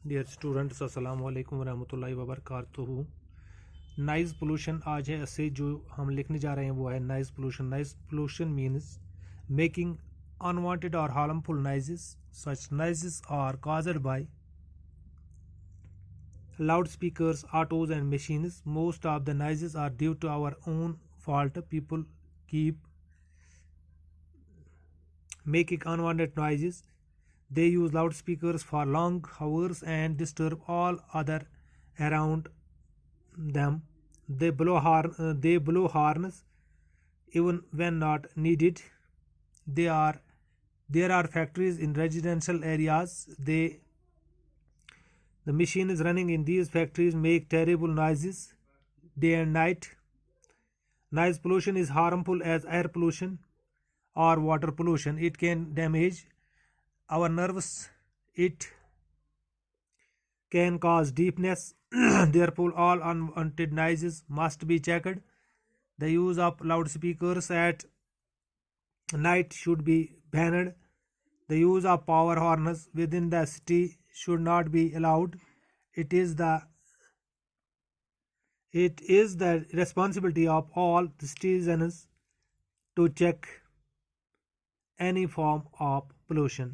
Dear students, अस्सलाम वालेकुम रहमतुल्लाहि व बरकातुहू। नॉइज़ पोल्यूशन आज है ऐसे जो हम लिखने जा रहे हैं वो है noise pollution. Noise pollution means making unwanted और harmful noises. Such noises are caused by loudspeakers, autos and machines. Most of the noises are due to our own fault. People keep making unwanted noises. They use loudspeakers for long hours and disturb all other around them. They blow horns even when not needed. There are factories in residential areas. The machines running in these factories make terrible noises day and night. Noise pollution is harmful as air pollution or water pollution. It can damage our nerves. It can cause deafness. Therefore, all unwanted noises must be checked. The use of loudspeakers at night should be banned. The use of power horns within the city should not be allowed. It is the responsibility of all the citizens to check any form of pollution.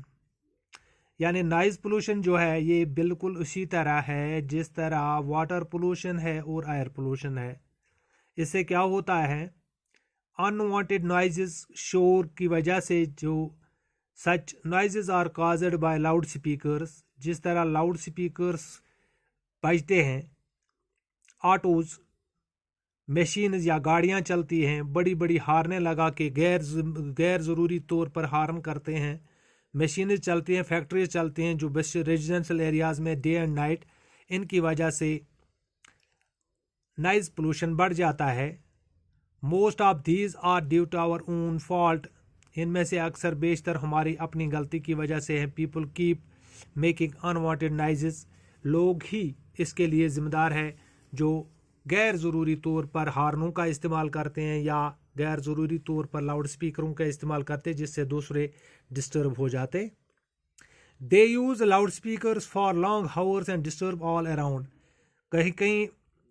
यानी noise pollution जो है ये बिल्कुल उसी तरह है जिस तरह वाटर पोल्यूशन है और एयर पोल्यूशन है। इससे क्या होता है, अनवांटेड नॉइजेस शोर की वजह से जो such noises are caused by loudspeakers, जिस तरह लाउड स्पीकर्स बजते हैं, ऑटोज़ मशीन्स या गाड़ियां चलती हैं, बड़ी बड़ी हार्नें लगा के गैर ज़रूरी तौर पर हार्न करते हैं, मशीनें चलती हैं, फैक्ट्रीज चलती हैं जो बस रेजिडेंशियल एरियाज़ में डे एंड नाइट, इनकी वजह से नॉइज़ पोल्यूशन बढ़ जाता है। Most of these are due to our own fault. इनमें से अक्सर बेशतर हमारी अपनी गलती की वजह से है। People keep making unwanted noises. लोग ही इसके लिए ज़िम्मेदार है जो गैर ज़रूरी तौर पर हार्नों का इस्तेमाल करते हैं या गैर ज़रूरी तौर पर लाउड स्पीकरों का इस्तेमाल करते हैं जिससे दूसरे डिस्टर्ब हो जाते। They use loudspeakers for long hours and disturb all around. कहीं कहीं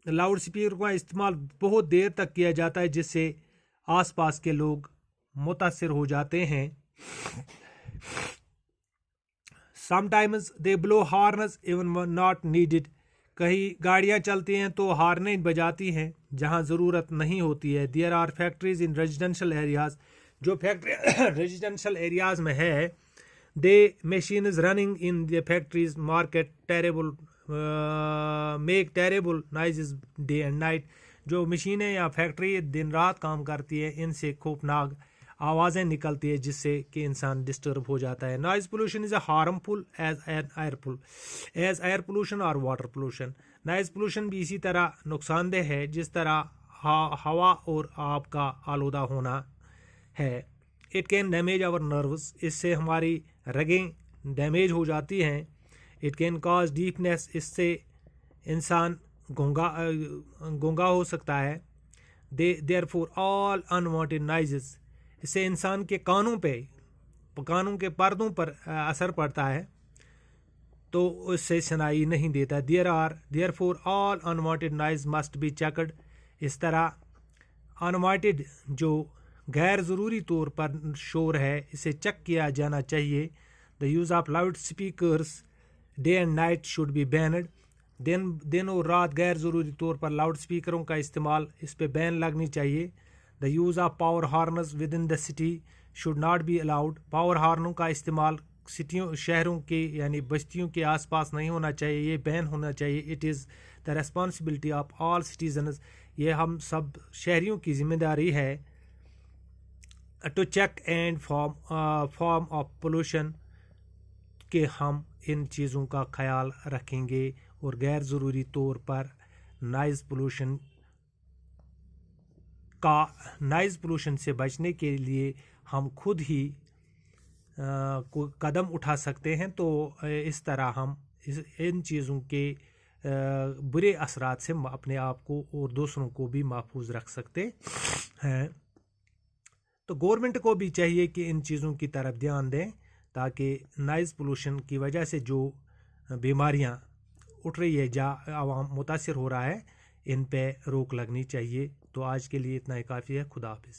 लाउड स्पीकर का इस्तेमाल बहुत देर तक किया जाता है जिससे आसपास के लोग मुतासिर हो जाते हैं। Sometimes they blow horns even when not needed. कहीं गाड़ियाँ चलती हैं तो हार्नें बजाती हैं जहाँ ज़रूरत नहीं होती है। There are factories in residential areas. जो फैक्ट्री रेजिडेंशियल एरियाज में है, they machines running in the factories make terrible noises day and night. जो मशीनें या फैक्ट्री दिन रात काम करती है, इनसे खौफनाक आवाज़ें निकलती है जिससे कि इंसान डिस्टर्ब हो जाता है। Noise pollution is harmful as air pollution और वाटर पोल्यूशन। नॉइज़ पोल्यूशन भी इसी तरह नुकसानदेह है जिस तरह हवा और आब का आलूदा होना है। It can damage our nerves. इससे हमारी रगें डैमेज हो जाती हैं। It can cause deafness. इससे इंसान गूंगा हो सकता है। Therefore all unwanted noises. इससे इंसान के कानों के पर्दों पर असर पड़ता है तो उससे सुनाई नहीं देता। Therefore all unwanted noise must be checked. इस तरह अनवांटेड जो गैर ज़रूरी तौर पर शोर है इसे चेक किया जाना चाहिए। The use of loudspeakers day and night should be banned. दिन और रात गैर ज़रूरी तौर पर लाउड स्पीकरों का इस्तेमाल, इस पे बैन लगनी चाहिए। The use of power horns within the city should not be allowed. Power हार्नों का इस्तेमाल सिटियों शहरों के यानी बस्तियों के आसपास नहीं होना चाहिए, ये बैन होना चाहिए। It is the responsibility of all citizens. ये हम सब शहरियों की जिम्मेदारी है to check and form of pollution कि हम इन चीज़ों का ख्याल रखेंगे और गैर ज़रूरी तौर पर नॉइज़ पोल्यूशन से बचने के लिए हम खुद ही कदम उठा सकते हैं। तो इस तरह हम इन चीज़ों के बुरे असरात से अपने आप को और दूसरों को भी महफूज रख सकते हैं। तो गवर्नमेंट को भी चाहिए कि इन चीज़ों की तरफ ध्यान दें ताकि नॉइज़ पोल्यूशन की वजह से जो बीमारियां اٹھ رہی ہے، عوام متاثر ہو رہا ہے، ان پہ روک لگنی چاہیے۔ تو آج کے لیے اتنا ہی کافی ہے۔ خدا حافظ۔